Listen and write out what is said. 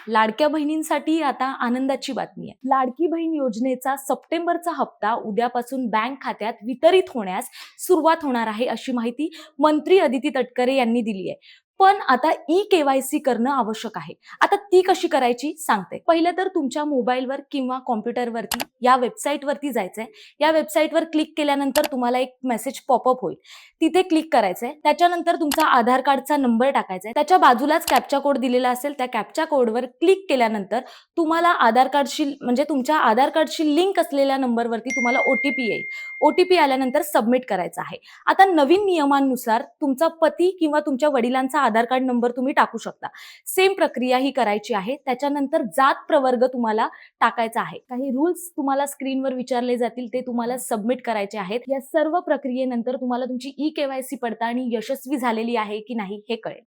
लाडक्या बहिणींसाठी आता आनंदाची बातमी आहे. लाडकी बहीण योजनेचा सप्टेंबरचा हप्ता उद्यापासून बँक खात्यात वितरित होण्यास सुरुवात होणार आहे, अशी माहिती मंत्री अदिती तटकरे यांनी दिली आहे. पण आता ई-केवायसी करणं आवश्यक आहे. आता ती कशी करायची सांगते. पहिलं तर तुमच्या मोबाईलवर किंवा कॉम्प्युटरवरती या वेबसाईटवरती जायचंय. या वेबसाईटवर क्लिक केल्यानंतर तुम्हाला एक मेसेज पॉपअप होईल. तिथे क्लिक करायचंय. त्याच्यानंतर तुमचा आधार कार्डचा नंबर टाकायचा आहे. त्याच्या बाजूलाच कॅप्चा कोड दिलेला असेल. त्या कॅप्चा कोडवर क्लिक केल्यानंतर तुम्हाला आधार कार्डशी म्हणजे तुमच्या आधार कार्डशी लिंक असलेल्या नंबरवरती तुम्हाला ओटीपी येईल. ओटीपी आल्यानंतर सबमिट करायचा आहे. आता नवीन नियमांनुसार तुमचा पती किंवा तुमच्या वडिलांचा आधार कार्ड नंबर तुम्ही टाकू शकता. सेम प्रक्रिया ही करायची आहे. त्याच्यानंतर जात प्रवर्ग तुम्हाला टाकायचा आहे. काही रूल्स तुम्हाला स्क्रीनवर विचारले जातील, ते तुम्हाला सबमिट करायचे आहेत. या सर्व प्रक्रियेनंतर तुम्हाला तुमची ई-केवायसी पडताळणी यशस्वी झालेली आहे की नाही हे कळेल.